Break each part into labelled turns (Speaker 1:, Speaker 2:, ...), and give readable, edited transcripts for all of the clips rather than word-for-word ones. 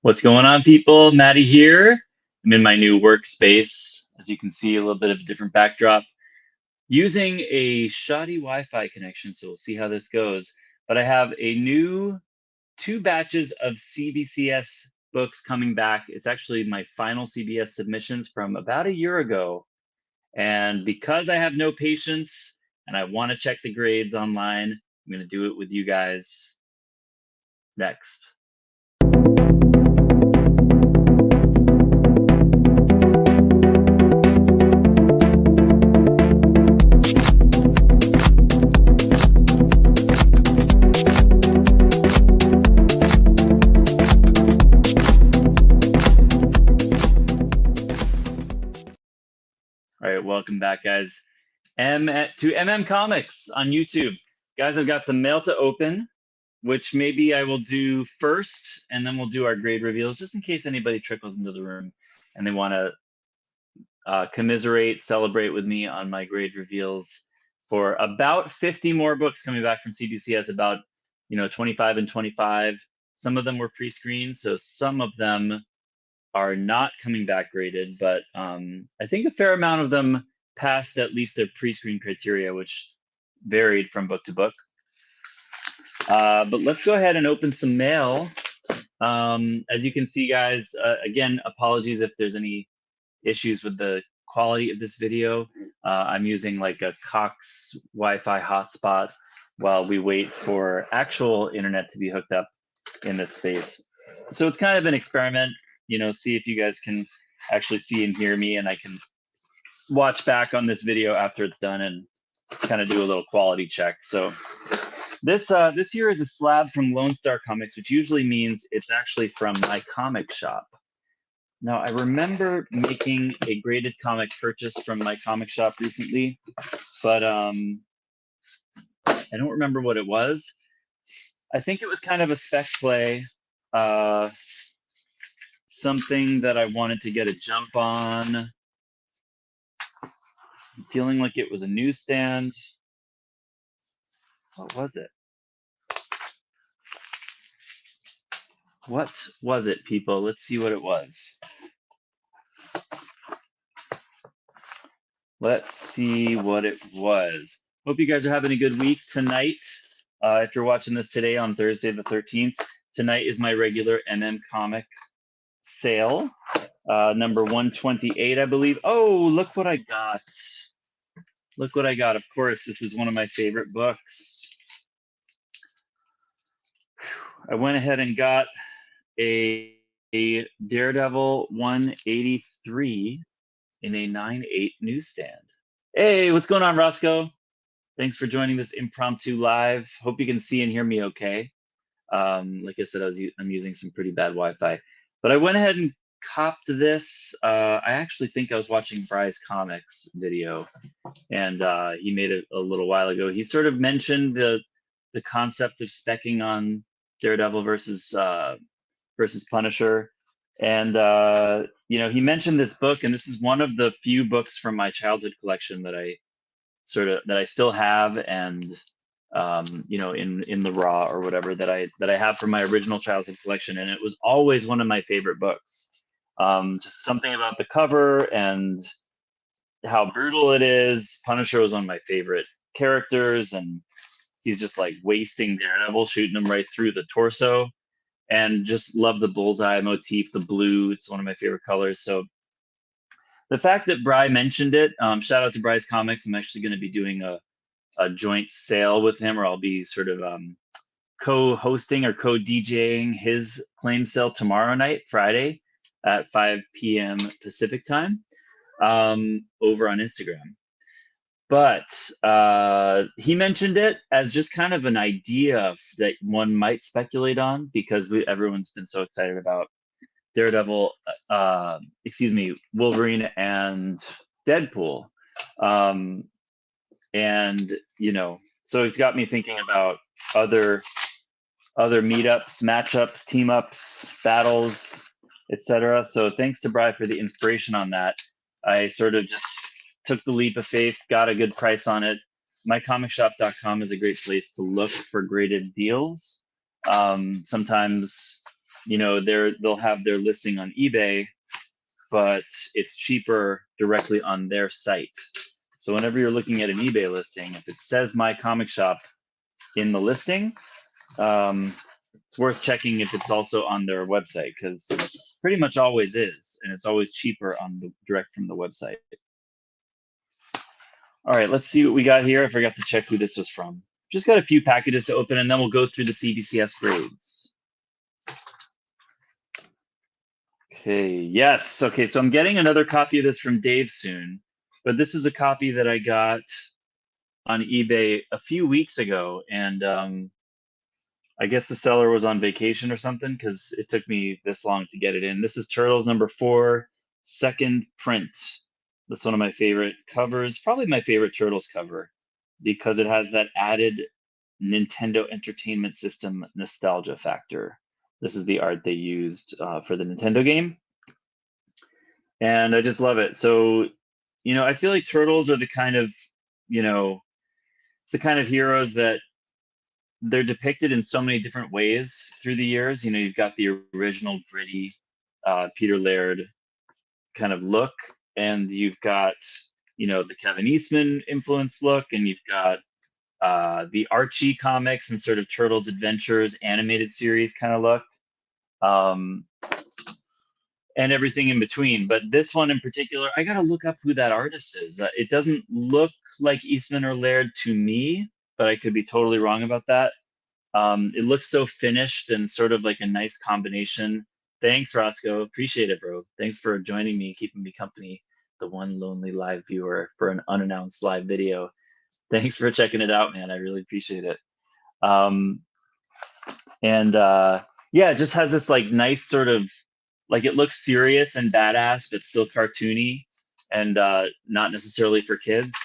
Speaker 1: What's going on, people? Matty here. I'm in my new workspace. As you can see, a little bit of a different backdrop. Using a shoddy Wi-Fi connection, so we'll see how this goes. But I have a new 2 batches of CBCS books coming back. It's actually my final CBS submissions from about a year ago. And because I have no patience and I want to check the grades online, I'm going to do it with you guys next. All right, welcome back, guys. To Comics on YouTube. Guys, I've got the mail to open, which maybe I will do first, and then we'll do our grade reveals, just in case anybody trickles into the room and they want to commiserate, celebrate with me on my grade reveals for about 50 more books coming back from CBCS, about 25 and 25. Some of them were pre-screened, so some of them are not coming back graded, but I think a fair amount of them passed at least their pre-screen criteria, which varied from book to book. But let's go ahead and open some mail. As you can see, guys, again, apologies if there's any issues with the quality of this video. I'm using like a Cox Wi-Fi hotspot while we wait for actual internet to be hooked up in this space. So it's kind of an experiment, see if you guys can actually see and hear me, and I can watch back on this video after it's done and kind of do a little quality check. So this here is a slab from Lone Star Comics, which usually means it's actually from my comic shop. Now, I remember making a graded comic purchase from my comic shop recently, but I don't remember what it was. I think it was kind of a spec play, something that I wanted to get a jump on. I'm feeling like it was a newsstand. What was it? What was it, people? Let's see what it was. Let's see what it was. Hope you guys are having a good week tonight. If you're watching this today on Thursday the 13th, tonight is my regular comic sale, number 128, I believe. Oh, look what I got. Look what I got. Of course, this is one of my favorite books. I went ahead and got a Daredevil 183 in a 9/8 newsstand. Hey, what's going on, Roscoe? Thanks for joining this impromptu live. Hope you can see and hear me okay. Like I said, I'm using some pretty bad Wi-Fi, but I went ahead and copped this. I actually think I was watching Bry's Comics video, and he made it a little while ago. He sort of mentioned the concept of specking on Daredevil versus Punisher, and he mentioned this book, and this is one of the few books from my childhood collection that I still have, and in the raw or whatever that I have from my original childhood collection, and it was always one of my favorite books. Just something about the cover and how brutal it is. Punisher was one of my favorite characters, and he's just like wasting Daredevil, shooting him right through the torso, and just love the bullseye motif, the blue. It's one of my favorite colors. So the fact that Bry mentioned it, shout out to Bry's Comics. I'm actually going to be doing a joint sale with him, or I'll be sort of co-hosting or co-DJing his claim sale tomorrow night, Friday, at 5 p.m. Pacific time, over on Instagram. But he mentioned it as just kind of an idea that one might speculate on, because everyone's been so excited about Daredevil, Wolverine and Deadpool. And so it got me thinking about other meetups, matchups, team ups, battles, etc. So thanks to Bri for the inspiration on that. I sort of just took the leap of faith, got a good price on it. mycomicshop.com is a great place to look for graded deals. Sometimes you know, they'll have their listing on eBay, but it's cheaper directly on their site. So whenever you're looking at an eBay listing, if it says My Comic Shop in the listing, it's worth checking if it's also on their website, because pretty much always is, and it's always cheaper on the direct from the website. All right, let's see what we got here. I forgot to check who this was from. Just got a few packages to open, and then we'll go through the CBCS grades. Okay, yes. Okay, so I'm getting another copy of this from Dave soon, but this is a copy that I got on eBay a few weeks ago, and I guess the seller was on vacation or something, because it took me this long to get it in. This is Turtles #4, second print. That's one of my favorite covers, probably my favorite Turtles cover, because it has that added Nintendo Entertainment System nostalgia factor. This is the art they used for the Nintendo game, and I just love it. So, you know, I feel like Turtles are the kind of, you know, the kind of heroes that they're depicted in so many different ways through the years. You know, you've got the original gritty Peter Laird kind of look, and you've got, you know, the Kevin Eastman influenced look, and you've got the Archie comics and sort of Turtles Adventures animated series kind of look, and everything in between. But this one in particular, I got to look up who that artist is. It doesn't look like Eastman or Laird to me, but I could be totally wrong about that. It looks so finished and sort of like a nice combination. Thanks, Roscoe. Appreciate it, bro. Thanks for joining me, keeping me company, the one lonely live viewer for an unannounced live video. Thanks for checking it out, man. I really appreciate it. Yeah, it just has this like nice sort of, like, it looks serious and badass, but still cartoony, and not necessarily for kids.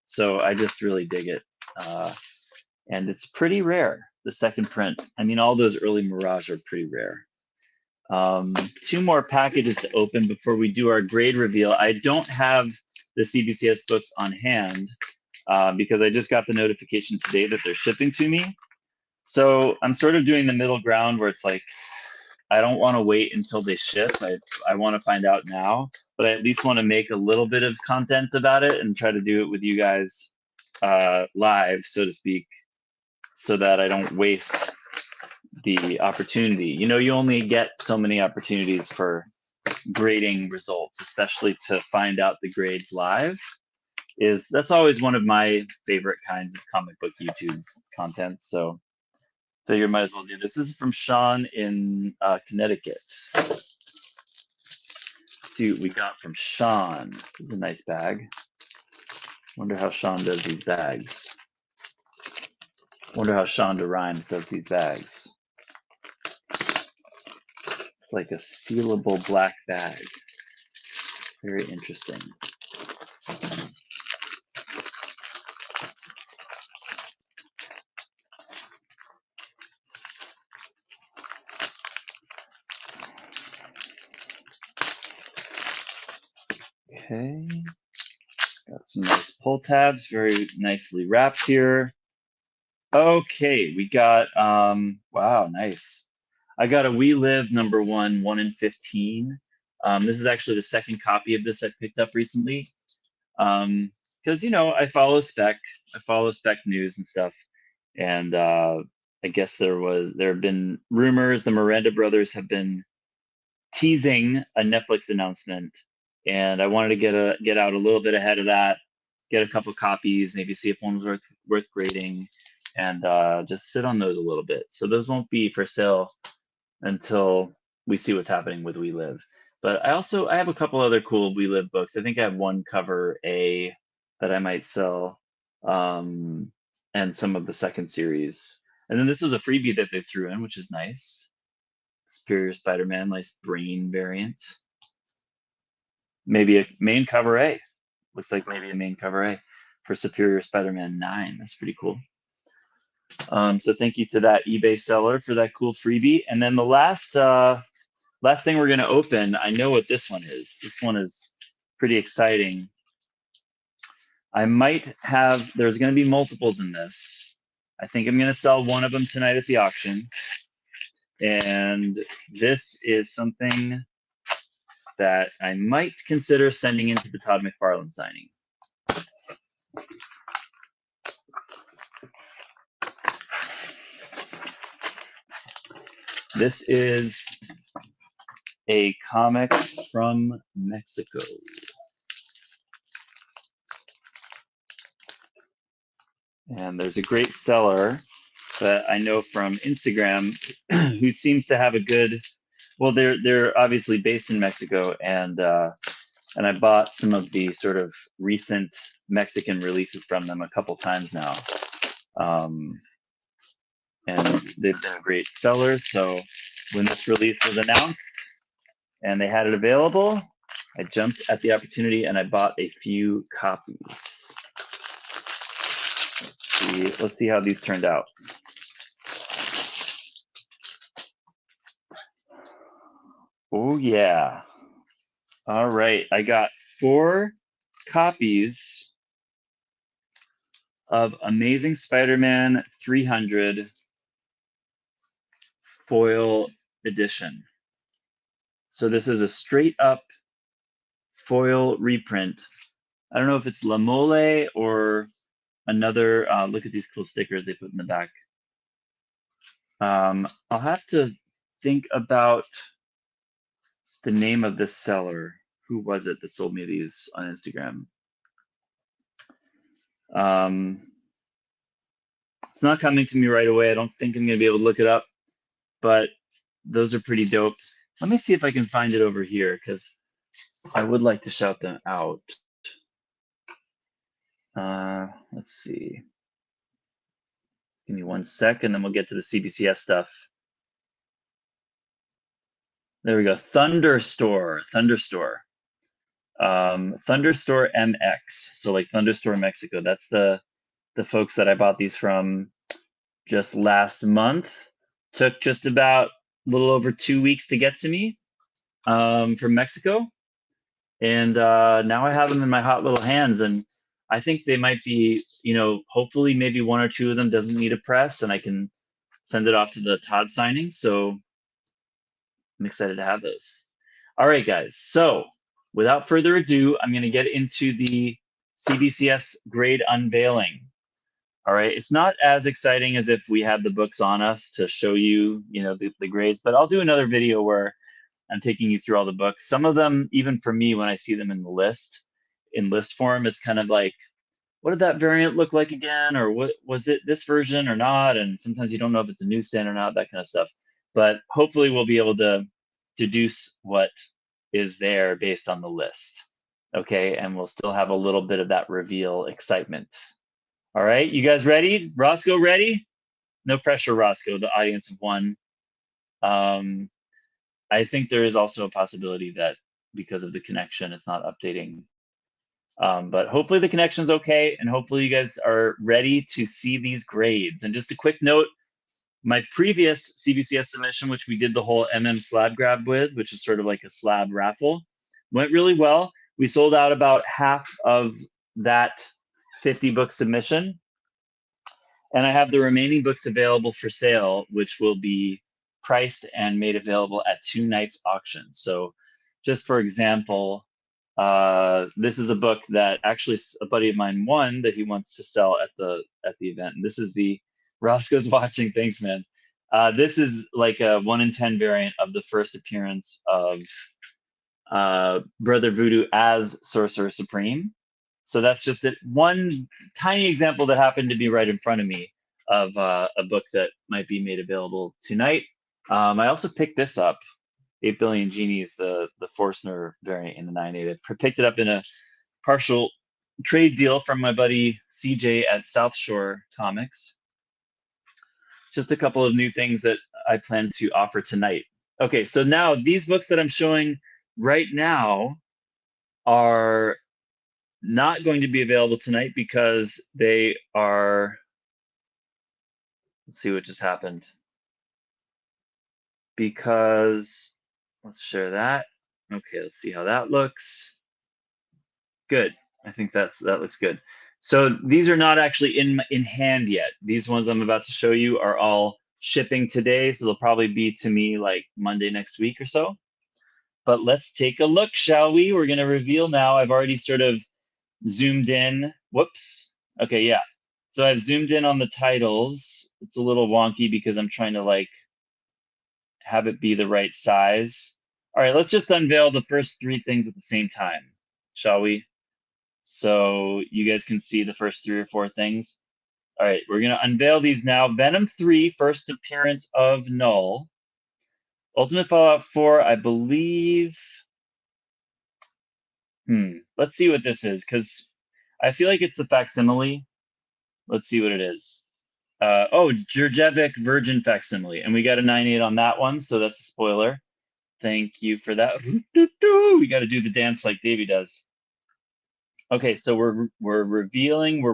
Speaker 1: So I just really dig it. And it's pretty rare, the second print. I mean, all those early Mirage are pretty rare. 2 more packages to open before we do our grade reveal. I don't have the CBCS books on hand because I just got the notification today that they're shipping to me. So I'm sort of doing the middle ground where it's like, I don't want to wait until they ship. I want to find out now, but I at least want to make a little bit of content about it and try to do it with you guys live, so to speak, so that I don't waste the opportunity. You know, you only get so many opportunities for grading results, especially to find out the grades live. That's always one of my favorite kinds of comic book YouTube content. So figure might as well do this. This is from Sean in Connecticut. Let's see what we got from Sean. This is a nice bag. Wonder how Sean does these bags. Wonder how Shonda Rhimes does these bags. It's like a sealable black bag. Very interesting. Okay. Got some nice pull tabs, very nicely wrapped here. Okay, we got, wow, nice. I got a We Live #1, 1 in 15. This is actually the second copy of this I picked up recently. Because, you know, I follow spec news and stuff. And I guess there have been rumors the Miranda brothers have been teasing a Netflix announcement, and I wanted to get out a little bit ahead of that, get a couple copies, maybe see if one was worth grading, and just sit on those a little bit. So those won't be for sale until we see what's happening with We Live. But I have a couple other cool We Live books. I think I have one cover A that I might sell, and some of the second series. And then this was a freebie that they threw in, which is nice. Superior Spider-Man, nice brain variant. Maybe a main cover A. Looks like maybe a main cover A for Superior Spider-Man 9. That's pretty cool. So thank you to that eBay seller for that cool freebie. And then the last thing we're going to open, I know what this one is. This one is pretty exciting. I might have, there's going to be multiples in this. I think I'm going to sell one of them tonight at the auction. And this is something that I might consider sending into the Todd McFarlane signing. This is a comic from Mexico. And there's a great seller that I know from Instagram who seems to have a good, well, they're obviously based in Mexico, and I bought some of the sort of recent Mexican releases from them a couple times now. And they've been a great seller. So when this release was announced and they had it available, I jumped at the opportunity and I bought a few copies. Let's see how these turned out. Oh yeah. All right, I got 4 copies of Amazing Spider-Man 300 foil edition. So this is a straight up foil reprint. I don't know if it's La Mole or another, look at these cool stickers they put in the back. I'll have to think about the name of this seller. Who was it that sold me these on Instagram? It's not coming to me right away. I don't think I'm gonna be able to look it up, but those are pretty dope. Let me see if I can find it over here, because I would like to shout them out. Let's see. Give me 1 second, then we'll get to the CBCS stuff. There we go. Thunderstore. Thunderstore MX. So like Thunderstore Mexico. That's the folks that I bought these from just last month. Took just about a little over 2 weeks to get to me from Mexico. And now I have them in my hot little hands, and I think they might be, hopefully maybe 1 or 2 of them doesn't need a press, and I can send it off to the Todd signing. So I'm excited to have this. All right, guys. So without further ado, I'm going to get into the CBCS grade unveiling. All right. It's not as exciting as if we had the books on us to show you, the grades, but I'll do another video where I'm taking you through all the books. Some of them, even for me, when I see them in list form, it's kind of like, what did that variant look like again? Or what was it, this version or not? And sometimes you don't know if it's a newsstand or not, that kind of stuff. But hopefully we'll be able to deduce what is there based on the list. Okay, and we'll still have a little bit of that reveal excitement. All right, you guys ready? Roscoe ready? No pressure, Roscoe, the audience of 1. I think there is also a possibility that because of the connection, it's not updating. But hopefully the connection's okay, and hopefully you guys are ready to see these grades. And just a quick note, my previous CBCS submission, which we did the whole slab grab with, which is sort of like a slab raffle, went really well. We sold out about half of that 50 book submission. And I have the remaining books available for sale, which will be priced and made available at 2 nights auctions. So just for example, this is a book that actually a buddy of mine won that he wants to sell at the event. And this is the Roscoe's watching. Thanks, man. This is like a 1 in 10 variant of the first appearance of Brother Voodoo as Sorcerer Supreme. So that's just one tiny example that happened to be right in front of me of a book that might be made available tonight. I also picked this up, 8 Billion Genies, the Forstner variant in the 9.8. I picked it up in a partial trade deal from my buddy CJ at South Shore Comics. Just a couple of new things that I plan to offer tonight. Okay, so now these books that I'm showing right now are not going to be available tonight because they are, let's see what just happened. Because, let's share that. Okay, let's see how that looks. Good. I think that looks good. So these are not actually in hand yet. These ones I'm about to show you are all shipping today, so they'll probably be to me like Monday next week or so. But let's take a look, shall we? We're going to reveal now. I've already sort of zoomed in. Whoops. Okay, yeah. So I've zoomed in on the titles. It's a little wonky because I'm trying to like have it be the right size. All right, let's just unveil the first three things at the same time, shall we? So you guys can see the first three or four things. All right, we're going to unveil these now. Venom 3, first appearance of Null. Ultimate Fallout 4, I believe. Let's see what this is, because I feel like it's the facsimile. Let's see what it is. Oh, Jurjevic Virgin facsimile. And we got a 9.8 on that one, so that's a spoiler. Thank you for that. We got to do the dance like Davey does. Okay, so we're revealing.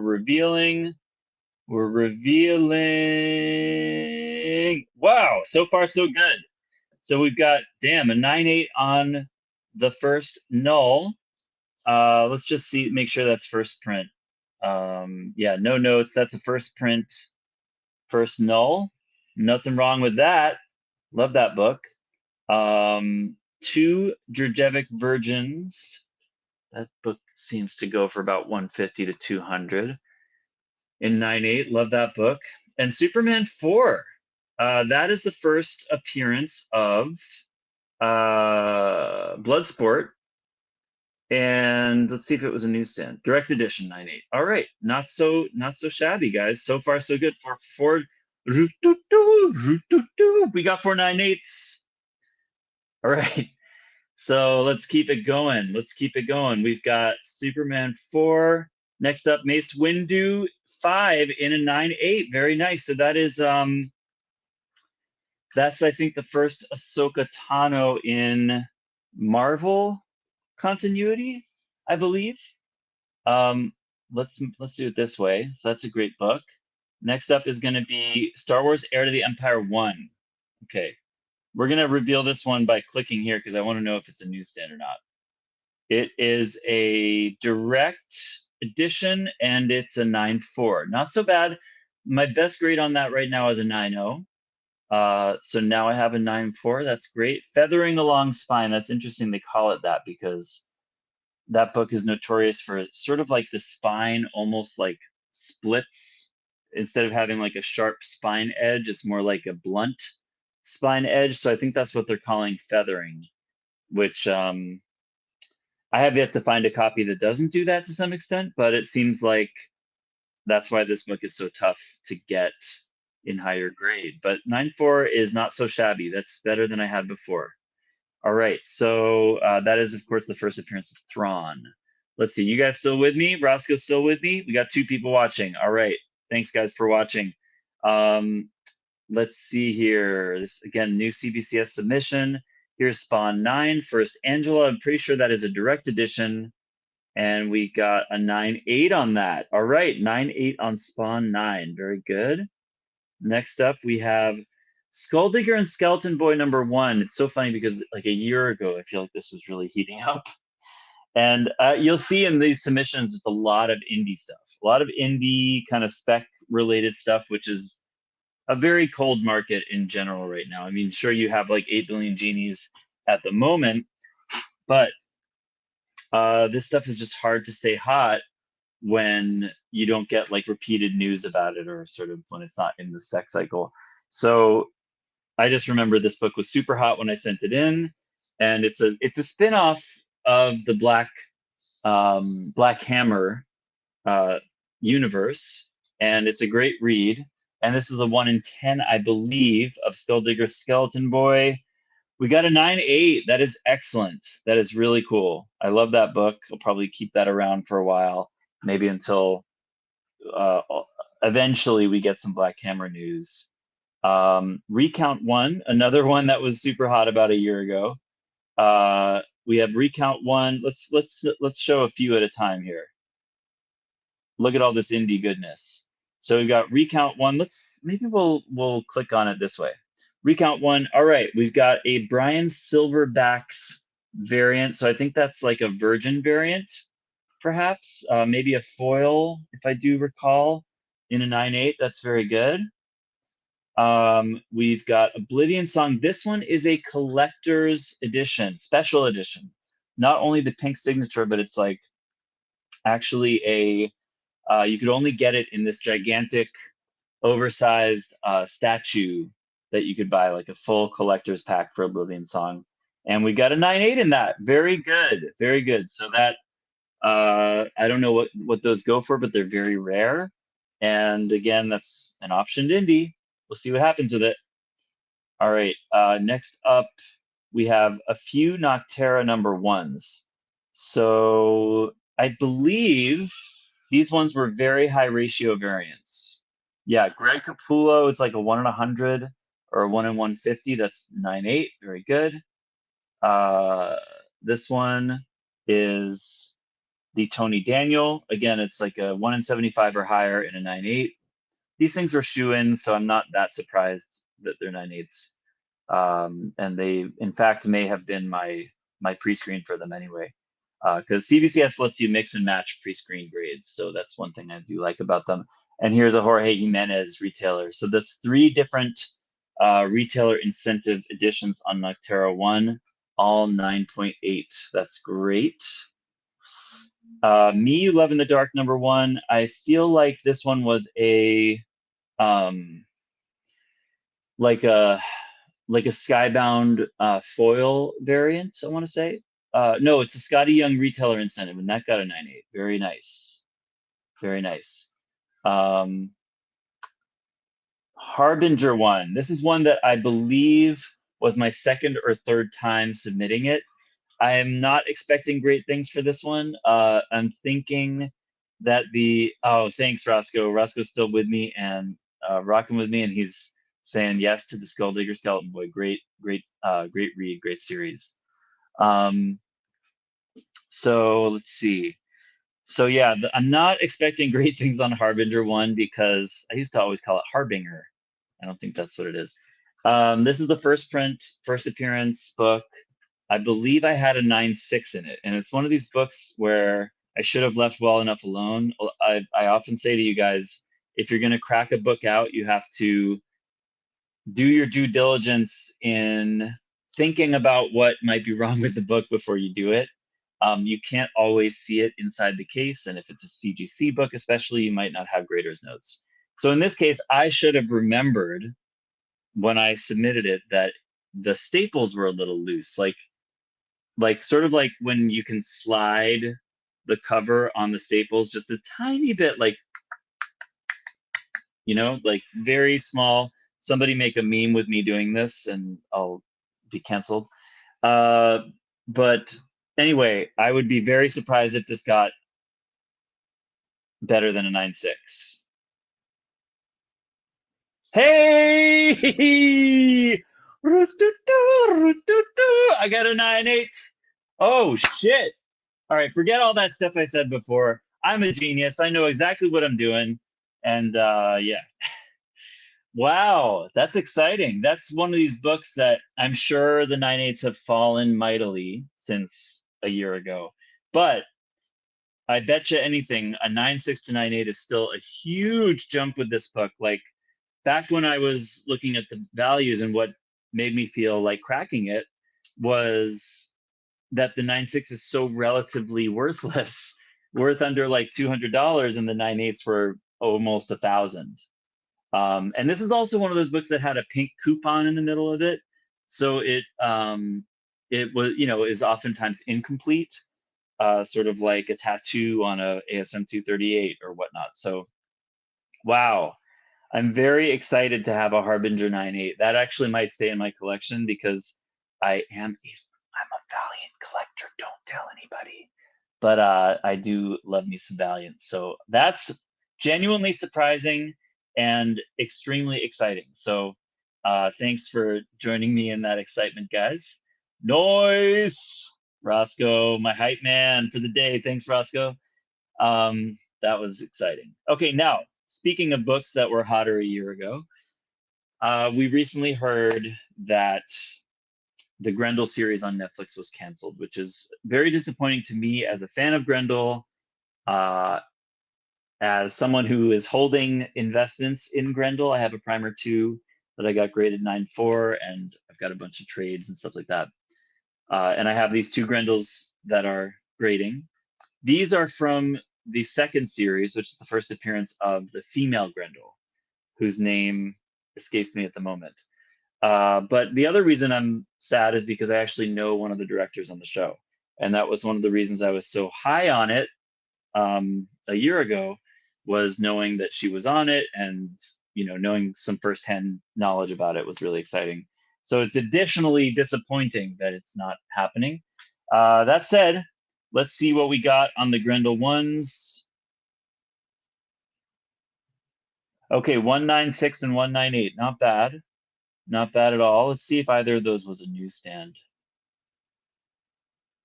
Speaker 1: Wow, so far so good. So we've got, damn, a 9.8 on the first Null. Let's just see, make sure that's first print. Yeah, no notes. That's a first print, first Null. Nothing wrong with that. Love that book. 2 Jurjevic Virgins. That book seems to go for about 150 to 200. In 9.8, love that book. And Superman 4. That is the first appearance of Bloodsport. And let's see if it was a newsstand. Direct edition 9.8. All right, not so shabby, guys. So far, so good for 4. We got 4 9.8s. All right, so let's keep it going. We've got Superman 4. Next up, Mace Windu 5 in a 9.8. Very nice. So that is that's I think the first Ahsoka Tano in Marvel continuity, I believe. Let's do it this way. That's a great book. Next up is going to be Star Wars Heir to the Empire 1. Okay. We're going to reveal this one by clicking here because I want to know if it's a newsstand or not. It is a direct edition and it's a 9.4. Not so bad. My best grade on that right now is a 9.0. So now I have a 9.4. That's great. Feathering Along Spine. That's interesting they call it that because that book is notorious for sort of like the spine almost like splits. Instead of having like a sharp spine edge, it's more like a blunt spine edge. So I think that's what they're calling feathering, which I have yet to find a copy that doesn't do that to some extent, but it seems like that's why this book is so tough to get in higher grade. But 9.4 is not so shabby. That's better than I had before. All right, so that is, of course, the first appearance of Thrawn. Let's see, you guys still with me? Roscoe's still with me? We got 2 people watching. All right, thanks, guys, for watching. Let's see here. This, again, new CBCS submission. Here's Spawn 9, first Angela. I'm pretty sure that is a direct edition. And we got a 9.8 on that. All right, 9.8 on Spawn 9. Very good. Next up, we have Skulldigger and Skeleton Boy #1. It's so funny because like a year ago, I feel like this was really heating up. And you'll see in these submissions, it's a lot of indie stuff, a lot of indie kind of spec related stuff, which is a very cold market in general right now. I mean, sure, you have like 8 billion genies at the moment, but this stuff is just hard to stay hot when you don't get like repeated news about it or sort of when it's not in the spec cycle. So I just remember this book was super hot when I sent it in, and it's a spin-off of the Black Hammer universe, and it's a great read. And this is the 1 in 10, I believe, of Skulldigger Skeleton Boy. We got a 9.8. That is excellent. That is really cool. I love that book. I'll probably keep that around for a while, maybe until eventually we get some Black Hammer news. Recount 1, another one that was super hot about a year ago. We have Recount 1. Let's show a few at a time here. Look at all this indie goodness. So we've got Recount 1. Maybe we'll click on it this way. Recount 1. All right, we've got a Brian Silverbacks variant. So I think that's like a Virgin variant, perhaps. Maybe a foil, if I do recall, in a 9.8. That's very good. We've got Oblivion Song. This one is a collector's edition, special edition. Not only the pink signature, but it's like actually you could only get it in this gigantic, oversized statue that you could buy, like a full collector's pack for Oblivion Song. And we got a 9.8 in that. Very good, very good. So that I don't know what those go for, but they're very rare. And again, that's an optioned indie. We'll see what happens with it. All right, next up, we have a few Noctera number ones. So I believe these ones were very high ratio variants. Yeah, Greg Capullo, it's like a 1 in 100 or a 1 in 150. That's 9.8, very good. This one is the Tony Daniel. Again, it's like a 1 in 75 or higher in a 9.8. These things are shoe-ins, so I'm not that surprised that they're 9.8s. And they, in fact, may have been my pre-screen for them anyway. Because CBCS lets you mix and match pre-screen grades, so that's one thing I do like about them. And here's a Jorge Jimenez retailer. So that's 3 different retailer incentive editions on Noctera 1, all 9.8. That's great. Me Love in the Dark number 1. I feel like this one was a like a Skybound foil variant, I want to say. No, it's a Scotty Young retailer incentive, and that got a 9.8. Very nice. Very nice. Harbinger one. This is one that I believe was my second or third time submitting it. I am not expecting great things for this one. I'm thinking that thanks, Roscoe. Roscoe's still with me and rocking with me, and he's saying yes to the Skull Digger Skeleton Boy. Great read, great series. So let's see. So yeah, I'm not expecting great things on Harbinger 1 because I used to always call it Harbinger. I don't think that's what it is. This is the first print, first appearance book. I believe I had a 9.6 in it, and it's one of these books where I should have left well enough alone. I often say to you guys, if you're going to crack a book out, you have to do your due diligence in thinking about what might be wrong with the book before you do it. You can't always see it inside the case, and if it's a CGC book especially, you might not have grader's notes. So in this case, I should have remembered when I submitted it that the staples were a little loose, like sort of like when you can slide the cover on the staples just a tiny bit, like, like very small. Somebody make a meme with me doing this and I'll be canceled. But anyway, I would be very surprised if this got better than a 9.6. Hey! I got a 9.8. Oh, shit. All right, forget all that stuff I said before. I'm a genius. I know exactly what I'm doing. And yeah. Wow, that's exciting. That's one of these books that I'm sure the 9.8s have fallen mightily since a year ago. But I bet you anything, a 9.6 to 9.8 is still a huge jump with this book. Like back when I was looking at the values, and what made me feel like cracking it was that the 9.6 is so relatively worthless, worth under like $200, and the 9.8s were almost $1,000. And this is also one of those books that had a pink coupon in the middle of it, so it was, is oftentimes incomplete, sort of like a tattoo on a ASM 238 or whatnot. So, wow, I'm very excited to have a Harbinger 9.8. That actually might stay in my collection because I'm a Valiant collector. Don't tell anybody, but I do love me some Valiant. So that's genuinely surprising and extremely exciting. So thanks for joining me in that excitement, guys. Noise, Roscoe, my hype man for the day. Thanks, Roscoe. That was exciting. Okay, now, speaking of books that were hotter a year ago, we recently heard that the Grendel series on Netflix was canceled, which is very disappointing to me as a fan of Grendel, as someone who is holding investments in Grendel. I have a primer too, that I got graded 9.4, and I've got a bunch of trades and stuff like that. And I have these 2 Grendels that are grading. These are from the second series, which is the first appearance of the female Grendel, whose name escapes me at the moment. But the other reason I'm sad is because I actually know one of the directors on the show. And that was one of the reasons I was so high on it a year ago, was knowing that she was on it, and knowing some firsthand knowledge about it was really exciting. So it's additionally disappointing that it's not happening. That said, let's see what we got on the Grendel ones. Okay, 196 and 198, not bad. Not bad at all. Let's see if either of those was a newsstand.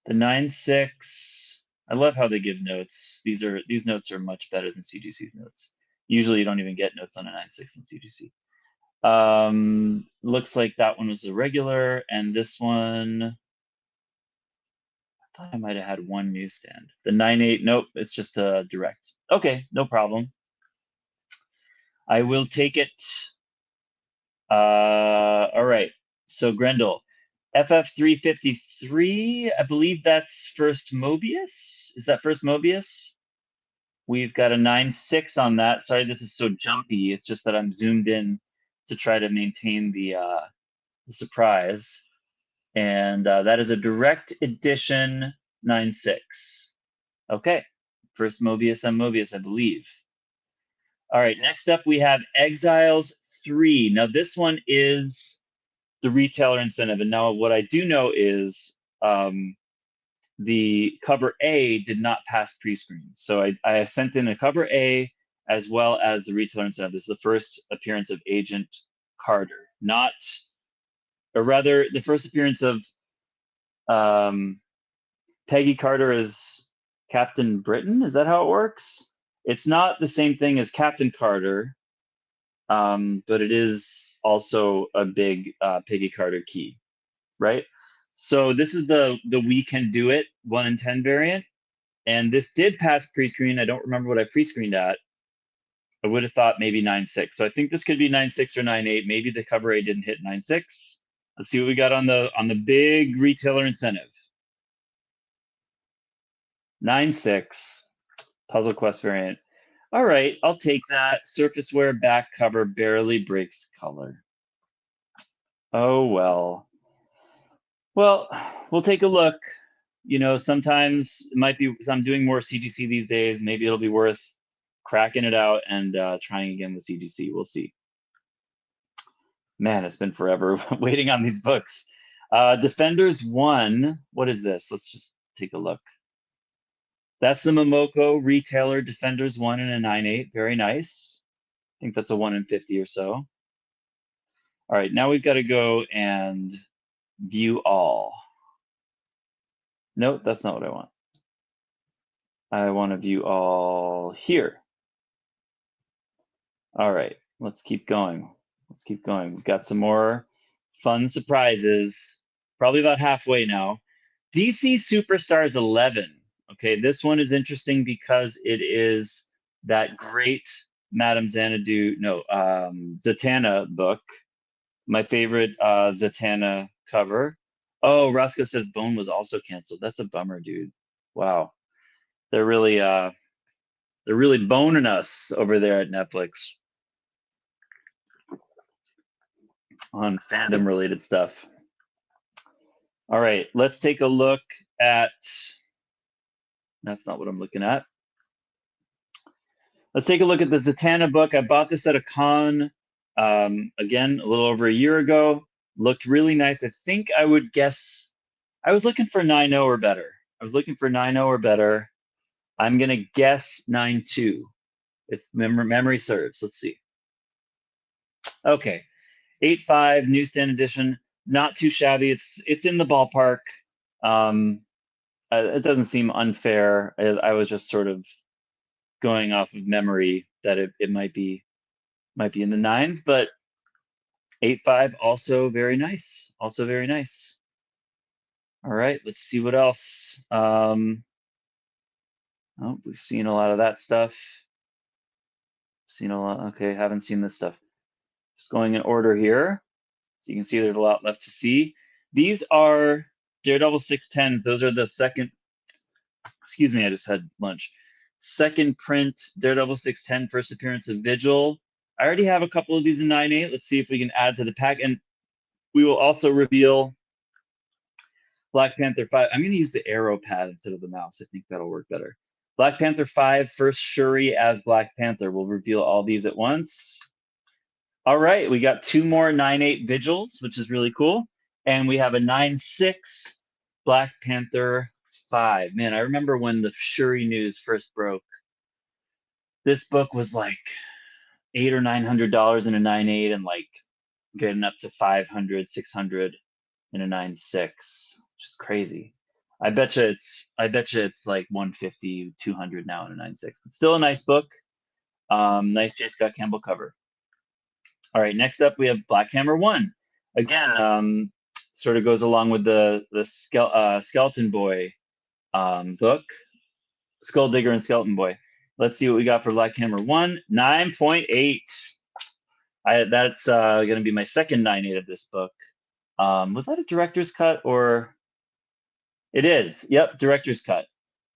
Speaker 1: The 9.6, I love how they give notes. These notes are much better than CGC's notes. Usually you don't even get notes on a 9.6 in CGC. Looks like that one was a regular, and this one, I thought I might have had one newsstand. The 9.8, nope, it's just a direct. Okay, no problem. I will take it. All right, so Grendel, FF353, I believe that's first Mobius. Is that first Mobius? We've got a 9.6 on that. Sorry, this is so jumpy. It's just that I'm zoomed in to try to maintain the surprise. And that is a direct edition 9.6. Okay, first Mobius on Mobius, I believe. All right, next up we have Exiles 3. Now this one is the retailer incentive. And now what I do know is the cover A did not pass pre-screen. So I sent in a cover A as well as the retailer incentive. This is the first appearance of Agent Carter, or rather the first appearance of Peggy Carter as Captain Britain. Is that how it works? It's not the same thing as Captain Carter, but it is also a big Peggy Carter key, right? So this is the We Can Do It 1 in 10 variant, and this did pass pre-screen. I don't remember what I pre-screened at. I would have thought maybe 9.6. So I think this could be 9.6 or 9.8. Maybe the cover A didn't hit 9.6. Let's see what we got on the big retailer incentive. 9.6 Puzzle Quest variant. All right, I'll take that. Surface wear back cover barely breaks color. Oh well. Well, we'll take a look. Sometimes it might be, I'm doing more CGC these days. Maybe it'll be worth cracking it out and trying again with CGC. We'll see. Man, it's been forever waiting on these books. Defenders 1. What is this? Let's just take a look. That's the Momoko retailer Defenders 1 and a 9.8. Very nice. I think that's a 1 in 50 or so. All right, now we've got to go and view all. Nope, that's not what I want. I want to view all here. All right, let's keep going. Let's keep going. We've got some more fun surprises. Probably about halfway now. DC Superstars 11. Okay, this one is interesting because it is that great Madame Xanadu, Zatanna book. My favorite Zatanna cover. Oh, Roscoe says Bone was also canceled. That's a bummer, dude. Wow. They're really boning us over there at Netflix on fandom related stuff. All right, let's take a look at, that's not what I'm looking at. Let's take a look at the Zatanna book. I bought this at a con, again, a little over a year ago. Looked really nice. I think I would guess, I was looking for 9.0 or better. I'm going to guess 9.2, if memory serves. Let's see. Okay, 8.5 newsstand edition. Not too shabby. It's in the ballpark. It doesn't seem unfair. I was just sort of going off of memory that it might be in the 9s, but 8.5 also very nice. Also very nice. All right, let's see what else. Oh, we've seen a lot of that stuff. Seen a lot. Okay, haven't seen this stuff. Just going in order here. So you can see there's a lot left to see. These are Daredevil 610s. Those are the second, excuse me, I just had lunch. Second print Daredevil 610, first appearance of Vigil. I already have a couple of these in 9.8. Let's see if we can add to the pack. And we will also reveal Black Panther 5. I'm going to use the arrow pad instead of the mouse. I think that'll work better. Black Panther 5, first Shuri as Black Panther. We'll reveal all these at once. All right, we got 2 more 9.8 Vigils, which is really cool. And we have a 9.6 Black Panther 5. Man, I remember when the Shuri news first broke. This book was like $800 or $900 in a 9.8 and like getting up to 500, 600 in a 9.6, which is crazy. I bet you it's like 150, 200 now in a 9.6. But still a nice book. Nice J. Scott Campbell cover. All right, next up we have Black Hammer 1. Again, sort of goes along with the Skeleton Boy book, Skull Digger and Skeleton Boy. Let's see what we got for Black Hammer 1. 9.8. That's going to be my second 9.8 of this book. Was that a director's cut or? It is. Yep, director's cut.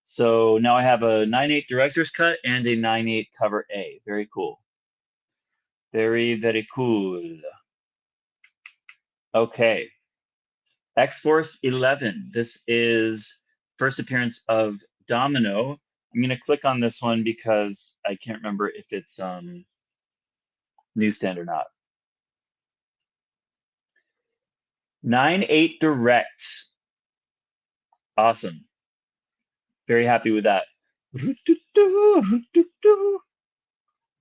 Speaker 1: So now I have a 9.8 director's cut and a 9.8 cover A. Very cool. Very, very cool. Okay. X-Force 11. This is first appearance of Domino. I'm going to click on this one because I can't remember if it's newsstand or not. 9.8 direct. Awesome. Very happy with that.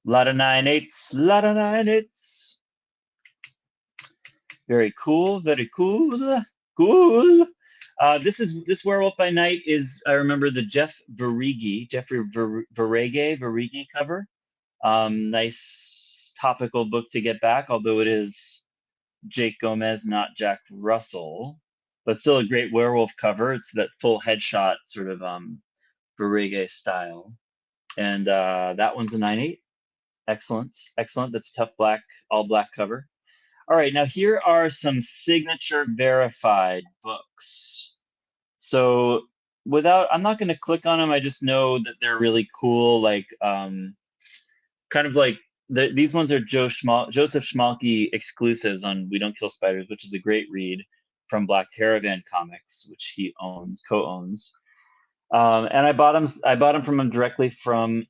Speaker 1: Lot of 9.8s, lot of 9.8s. Very cool, very cool, cool. This Werewolf by Night is, I remember the Jeffrey Verege cover. Nice topical book to get back, although it is Jake Gomez, not Jack Russell, but still a great werewolf cover. It's that full headshot sort of Verege style. And that one's a 9.8. Excellent, excellent. That's a tough black, all black cover. All right, now here are some signature verified books. So I'm not going to click on them. I just know that they're really cool. Like, kind of like these ones are Joseph Schmalke exclusives on We Don't Kill Spiders, which is a great read from Black Caravan Comics, which he co-owns. And I bought them from him directly from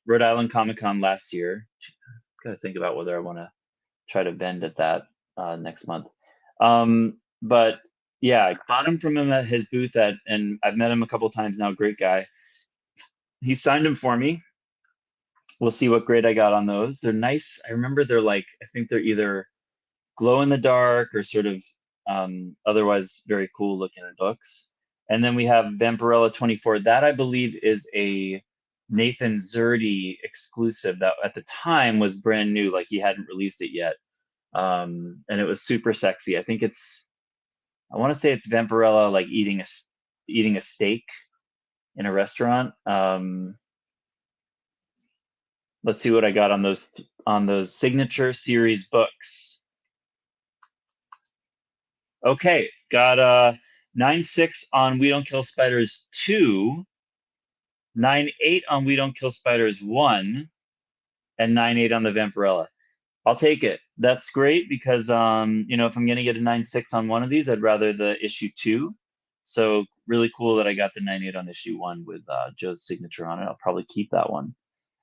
Speaker 1: Rhode Island Comic Con last year. Gotta think about whether I want to try to vend at that next month. But yeah, I bought him from him at his booth and I've met him a couple times now. Great guy. He signed them for me. We'll see what grade I got on those. They're nice. I remember they're like, I think they're either glow in the dark or sort of otherwise very cool looking books. And then we have Vampirella 24. That I believe is a Nathan Zerdy exclusive that at the time was brand new, like he hadn't released it yet. And it was super sexy. I think I want to say it's Vampirella like eating a steak in a restaurant. Let's see what I got on those signature series books. Okay, got 9.6 on We Don't Kill Spiders 2, 9.8 on We Don't Kill Spiders 1, and 9.8 on the Vampirella. I'll take it. That's great because if I'm gonna get a 9.6 on one of these, I'd rather the issue 2. So really cool that I got the 9.8 on issue 1 with Joe's signature on it. I'll probably keep that one.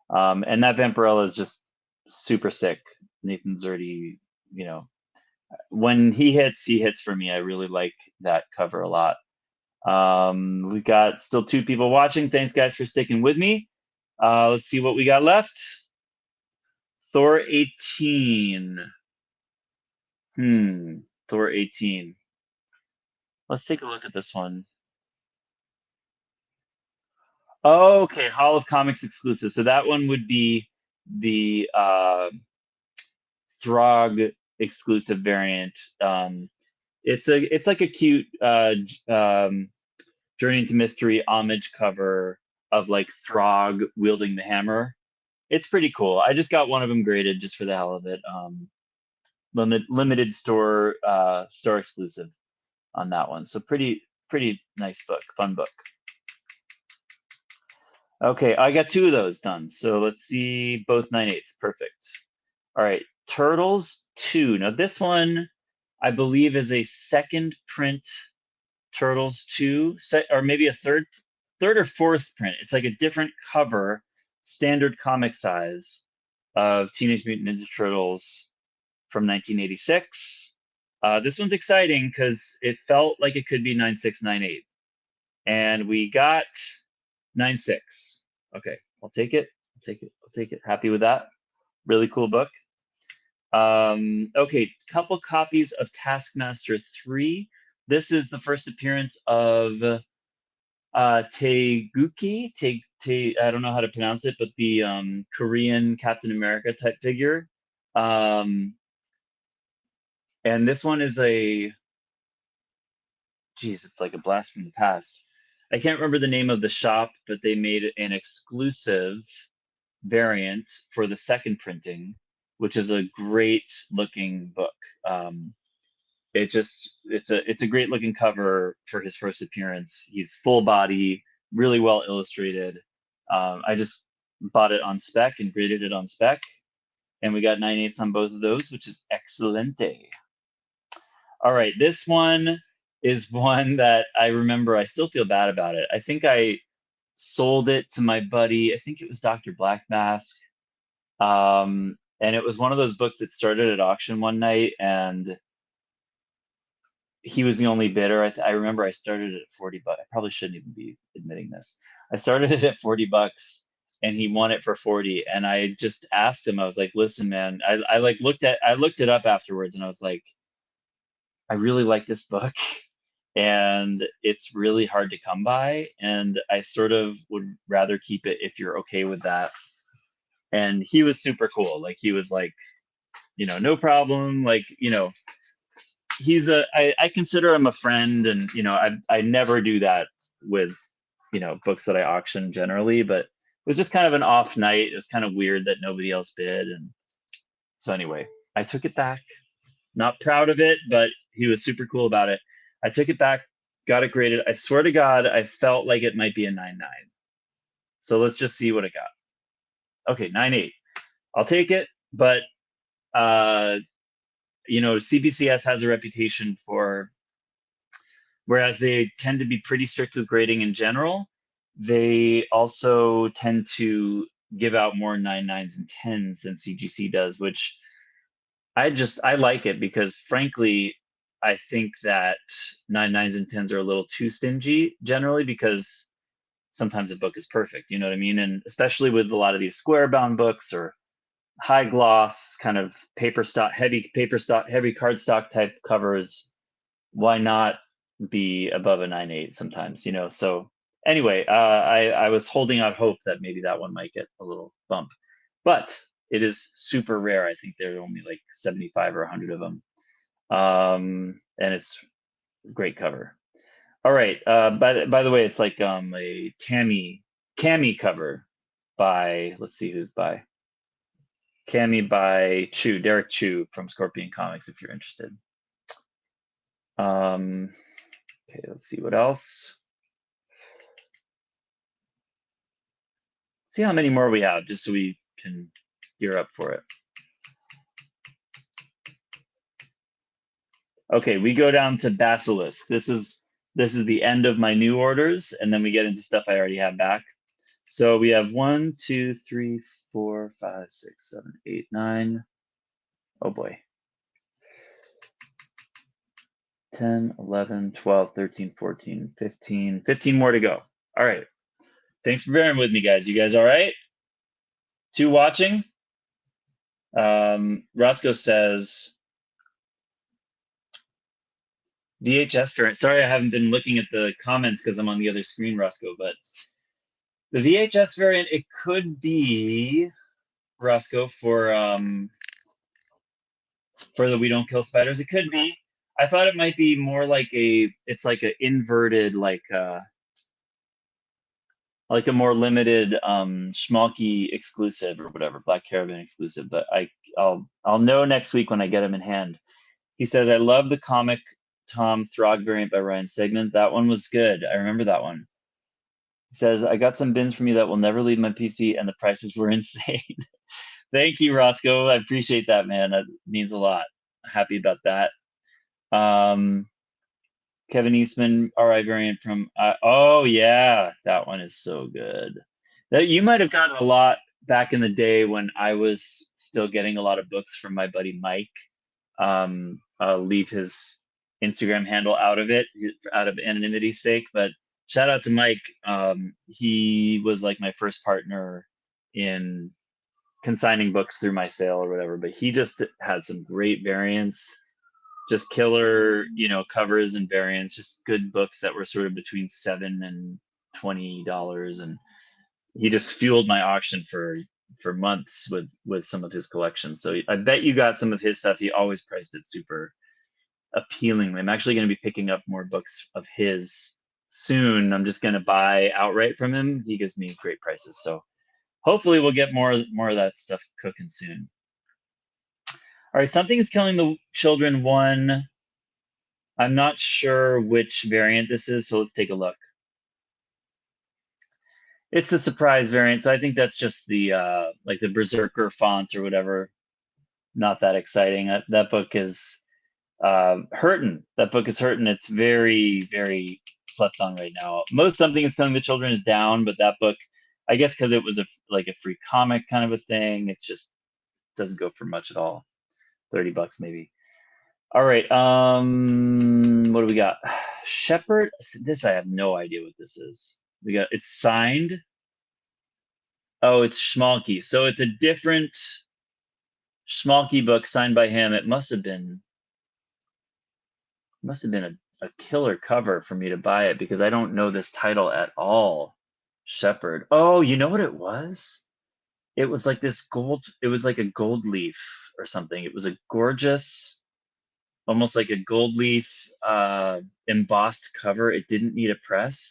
Speaker 1: And that Vampirella is just super sick. Nathan Zerdy, when he hits for me. I really like that cover a lot. We've got still 2 people watching. Thanks guys for sticking with me. Let's see what we got left. Thor 18. Thor 18. Let's take a look at this one. Okay, Hall of Comics exclusive. So that one would be the Throg exclusive variant. It's like a cute Journey into Mystery homage cover of like Throg wielding the hammer It's pretty cool. I just got one of them graded just for the hell of it. Limited store store exclusive on that one. So pretty nice book, fun book. Okay, I got 2 of those done. So let's see, both 9/8s, perfect. All right, Turtles 2. Now this one, I believe, is a second print Turtles 2, or maybe a third or fourth print. It's like a different cover, standard comic size of Teenage Mutant Ninja Turtles from 1986. This one's exciting because it felt like it could be 9/6, 9/8. And we got 9/6. Okay, I'll take it. I'll take it. I'll take it. Happy with that. Really cool book. Okay, couple copies of Taskmaster 3. This is the first appearance of Taeguki. I don't know how to pronounce it, but the Korean Captain America type figure. And this one is geez, it's like a blast from the past. I can't remember the name of the shop, but they made an exclusive variant for the second printing, which is a great looking book. It's a great looking cover for his first appearance. He's full body, really well illustrated. I just bought it on spec and graded it on spec, and we got 9/8s on both of those, which is excelente. All right, this one is one that I remember. I still feel bad about it. I think I sold it to my buddy. I think it was Dr. Black Mask. And it was one of those books that started at auction one night, and he was the only bidder. I remember I started it at 40 bucks. I probably shouldn't even be admitting this. I started it at 40 bucks and he won it for 40. And I just asked him, I was like, listen, man, I looked it up afterwards and I was like, I really like this book and it's really hard to come by. And I sort of would rather keep it if you're okay with that. And he was super cool. Like he was like, no problem. Like, I consider him a friend, and I never do that with books that I auction generally, but it was just kind of an off night. It was kind of weird that nobody else bid, and so anyway, I took it back. Not proud of it, but he was super cool about it. I took it back, got it graded. I swear to God, I felt like it might be a 9/9. So let's just see what I got. Okay, 9/8. I'll take it, but CBCS has a reputation for, whereas they tend to be pretty strict with grading in general, they also tend to give out more 9/9s and 10s than CGC does, which I like it because frankly, I think that 9/9s and 10s are a little too stingy generally, because sometimes a book is perfect, you know what I mean? And especially with a lot of these square bound books or high gloss kind of heavy cardstock type covers, why not be above a 9/8 sometimes, So anyway, I was holding out hope that maybe that one might get a little bump, but it is super rare. I think there are only like 75 or 100 of them, and it's a great cover. All right. By the way, it's like a Cami cover by, let's see who's by. Cami by Derek Chu from Scorpion Comics, if you're interested. Okay, let's see what else. See how many more we have, just so we can gear up for it. Okay, we go down to Basilisk. This is the end of my new orders, and then we get into stuff I already have back. So we have 1, 2, 3, 4, 5, 6, 7, 8, 9. Oh boy. 10, 11, 12, 13, 14, 15. 15 more to go. All right. Thanks for bearing with me, guys. You guys all right? 2 watching? Roscoe says, VHS variant. Sorry, I haven't been looking at the comments because I'm on the other screen, Roscoe, but the VHS variant, it could be, Roscoe, for the We Don't Kill Spiders. It could be. I thought it might be more like it's like an inverted, like like a more limited schmalky exclusive or whatever, Black Caravan exclusive. But I'll know next week when I get them in hand. He says, I love the comic Tom Throg variant by Ryan Stegman. That one was good. I remember that one. He says, I got some bins from you that will never leave my PC, and the prices were insane. Thank you, Roscoe. I appreciate that, man. That means a lot. Happy about that. Kevin Eastman, RI variant from, oh yeah, that one is so good. That you might have gotten a lot back in the day when I was still getting a lot of books from my buddy Mike. I'll leave his Instagram handle out of it, out of anonymity's sake, but shout out to Mike. He was like my first partner in consigning books through my sale or whatever, but he just had some great variants, just killer, covers and variants, just good books that were sort of between $7 and $20. And he just fueled my auction for months with some of his collections. So I bet you got some of his stuff. He always priced it super appealingly. I'm actually going to be picking up more books of his soon. I'm just going to buy outright from him. He gives me great prices. So hopefully we'll get more of that stuff cooking soon. All right, Something is Killing the Children 1. I'm not sure which variant this is, so let's take a look. It's the surprise variant, so I think that's just the like the Berserker font or whatever. Not that exciting. That book is hurting. That book is hurting. It's very, very slept on right now. Most Something is Killing the Children is down, but that book, I guess because it was like a free comic kind of a thing, it's just doesn't go for much at all. $30 maybe. All right. What do we got? Shepherd. This I have no idea what this is. It's signed. Oh, it's Schmalky. So it's a different Schmalky book signed by him. It must have been a killer cover for me to buy it because I don't know this title at all. Shepherd. Oh, you know what it was? It was like this gold. It was like a gold leaf or something. It was a gorgeous, almost like a gold leaf embossed cover. It didn't need a press.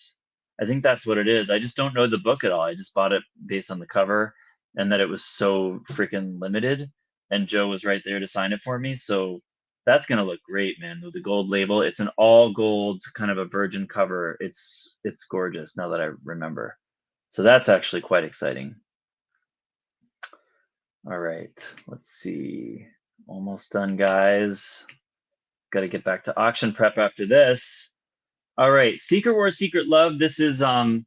Speaker 1: I think that's what it is. I just don't know the book at all. I just bought it based on the cover and that it was so freaking limited. And Joe was right there to sign it for me. So that's gonna look great, man, with the gold label. It's an all gold kind of a virgin cover. It's gorgeous now that I remember. So that's actually quite exciting. All right, let's see. Almost done, guys. Got to get back to auction prep after this. All right, Secret War, Secret Love. This is kind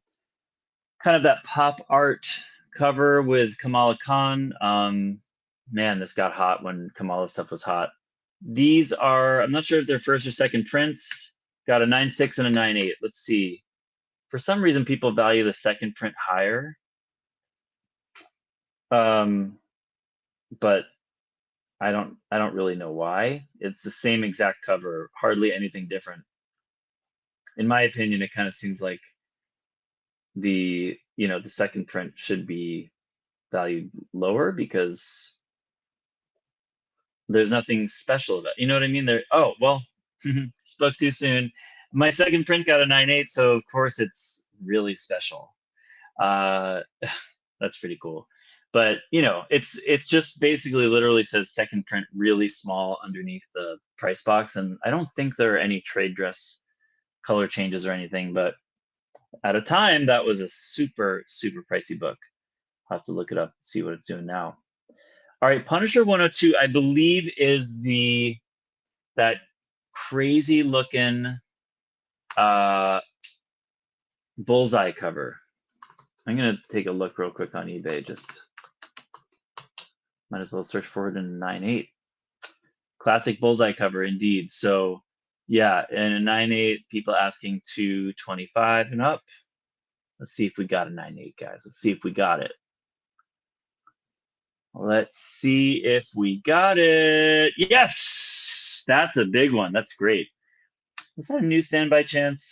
Speaker 1: of that pop art cover with Kamala Khan. Man, this got hot when Kamala stuff was hot. These are, I'm not sure if they're first or second prints. Got a 9.6 and a 9.8. Let's see. For some reason, people value the second print higher. But I don't really know why. It's the same exact cover, hardly anything different. In my opinion, it kind of seems like the second print should be valued lower because there's nothing special about it. You know what I mean? Oh, well, spoke too soon. My second print got a 9.8, so of course it's really special. That's pretty cool. But it's just basically literally says second print really small underneath the price box, and I don't think there are any trade dress color changes or anything, but at a time that was a super, super pricey book. I'll have to look it up, see what it's doing now. All right, Punisher 102, I believe, is that crazy looking bullseye cover. I'm gonna take a look real quick on eBay. Just might as well search for it in 9.8. Classic bullseye cover indeed. So yeah, in a 9.8, people asking 225 and up. Let's see if we got a 9.8, guys. Let's see if we got it. Let's see if we got it. Yes, that's a big one. That's great. Is that a newsstand by chance?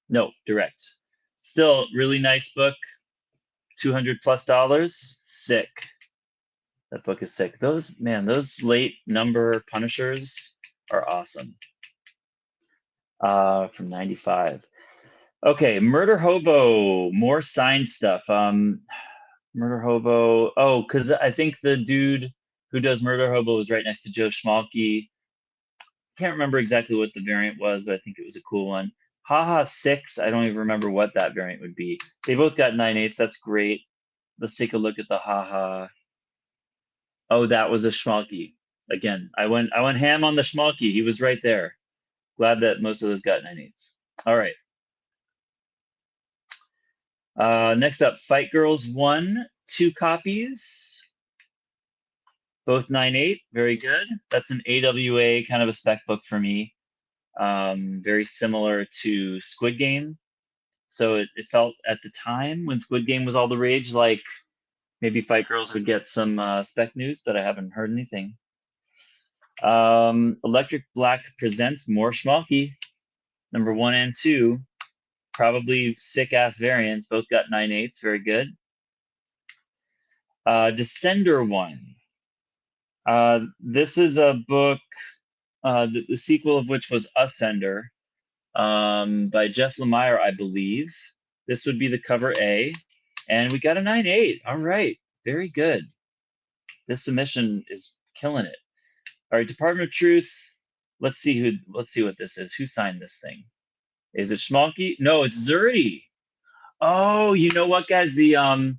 Speaker 1: No, direct. Still really nice book. $200+. Sick. That book is sick. Those late number Punishers are awesome. From 95. Okay, Murder Hobo, more signed stuff. Murder Hobo. Oh, because I think the dude who does Murder Hobo was right next to Joe Schmalke. Can't remember exactly what the variant was, but I think it was a cool one. Haha 6, I don't even remember what that variant would be. They both got 9/8. That's great. Let's take a look at the Haha. Oh, that was a Schmalke. Again, I went ham on the Schmalke. He was right there. Glad that most of those got 9/8. All right. Next up, Fight Girls 1, 2 copies. Both 9/8, very good. That's an AWA kind of a spec book for me. Very similar to Squid Game. So it felt at the time when Squid Game was all the rage, like maybe Fight Girls would get some spec news, but I haven't heard anything. Electric Black presents more Schmalke, number 1 and 2. Probably sick ass variants. Both got 9/8, very good. Descender 1. This is a book, the sequel of which was Ascender, by Jeff Lemire, I believe. This would be the cover A, and we got a 9/8. All right, very good. This submission is killing it. All right, Department of Truth. Let's see what this is. Who signed this thing? Is it Schmalke? No, it's Zerdy. Oh, you know what, guys? The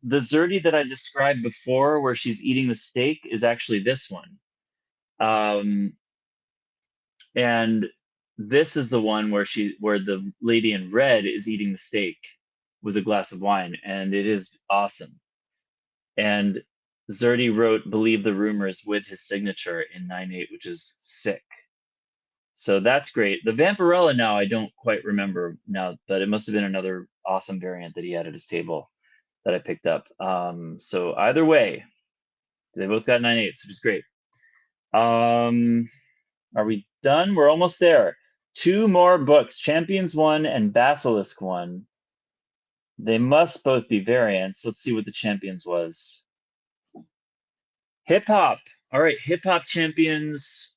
Speaker 1: Zerdy that I described before, where she's eating the steak, is actually this one. And this is the one where the lady in red is eating the steak with a glass of wine, and it is awesome. And Zerdy wrote "Believe the Rumors" with his signature in 9/8, which is sick. So that's great. The Vampirella now I don't quite remember now, but it must have been another awesome variant that he had at his table that I picked up. So either way, they both got 9/8, which is great. Are we done? We're almost there. 2 more books, Champions 1 and Basilisk 1. They must both be variants. Let's see what the Champions was. Hip Hop. All right, Hip Hop Champions.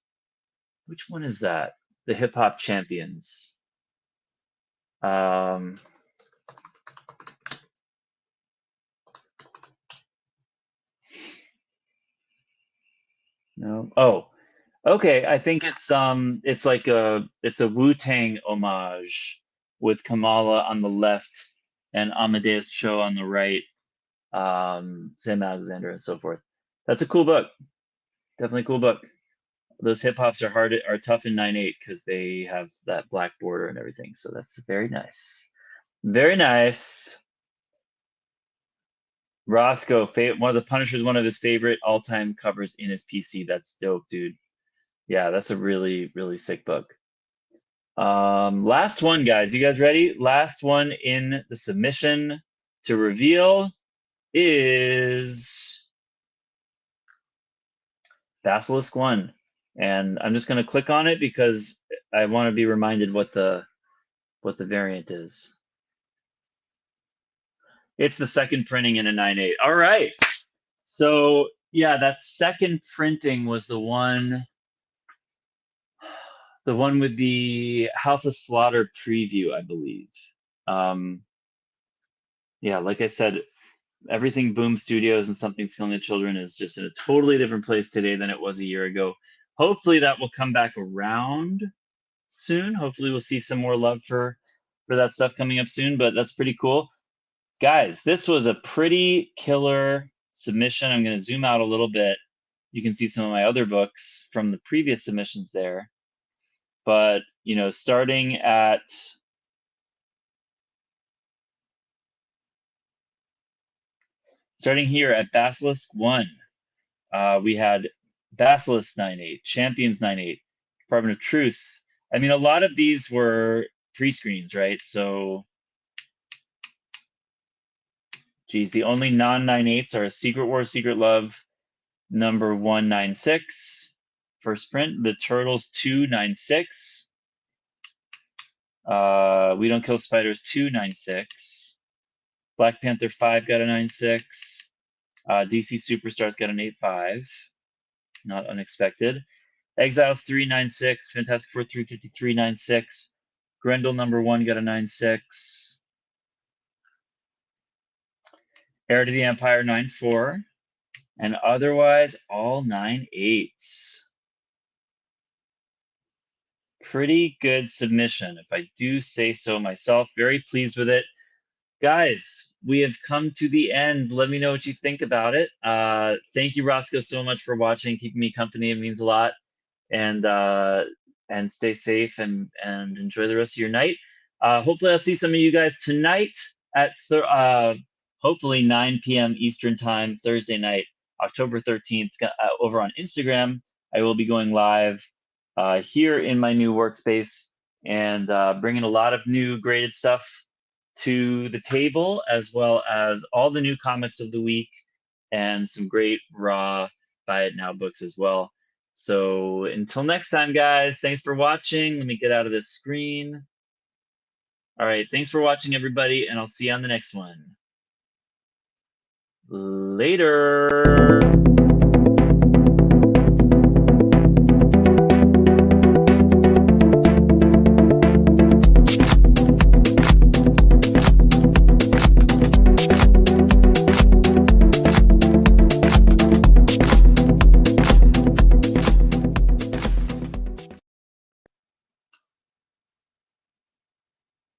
Speaker 1: Which one is that? The Hip Hop Champions. No. Oh, okay. I think it's like a Wu-Tang homage with Kamala on the left and Amadeus Cho on the right, Sam Alexander and so forth. That's a cool book. Definitely a cool book. Those hip hops are tough in 9/8 because they have that black border and everything. So that's very nice. Very nice. Roscoe, one of the Punishers, one of his favorite all-time covers in his PC. That's dope, dude. Yeah, that's a really, really sick book. Last one, guys. You guys ready? Last one in the submission to reveal is Basilisk 1. And I'm just going to click on it because I want to be reminded what the variant is. It's the second printing in a 9/8. All right. So yeah, that second printing was the one with the House of Slaughter preview, I believe. Yeah, like I said, everything Boom Studios and Something's Killing the Children is just in a totally different place today than it was a year ago. Hopefully that will come back around soon. Hopefully we'll see some more love for that stuff coming up soon, but that's pretty cool. Guys, this was a pretty killer submission. I'm going to zoom out a little bit. You can see some of my other books from the previous submissions there. But, you know, starting here at Basilisk 1, we had Basilisk 9/8, Champions 9/8, Department of Truth. I mean, a lot of these were pre-screens, right? So, geez, the only non-9/8s are Secret War, Secret Love, number 196, first print. The Turtles 296. We Don't Kill Spiders 296. Black Panther 5 got a 9/6. DC Superstars got an 8/5. Not unexpected. Exiles 396. Fantastic Four 353 9/6. Grendel number 1 got a 9.6. Heir to the Empire 9.4. And otherwise, all 9.8s. Pretty good submission, if I do say so myself. Very pleased with it. Guys, we have come to the end. Let me know what you think about it. Thank you, Roscoe, so much for watching, keeping me company. It means a lot. And stay safe and enjoy the rest of your night. Hopefully, I'll see some of you guys tonight at hopefully 9 p.m. Eastern Time, Thursday night, October 13th, over on Instagram. I will be going live here in my new workspace and bringing a lot of new graded stuff to the table, as well as all the new comics of the week and some great raw buy it now books as well. So until next time, guys, thanks for watching. Let me get out of this screen. All right, thanks for watching, everybody, and I'll see you on the next one. Later.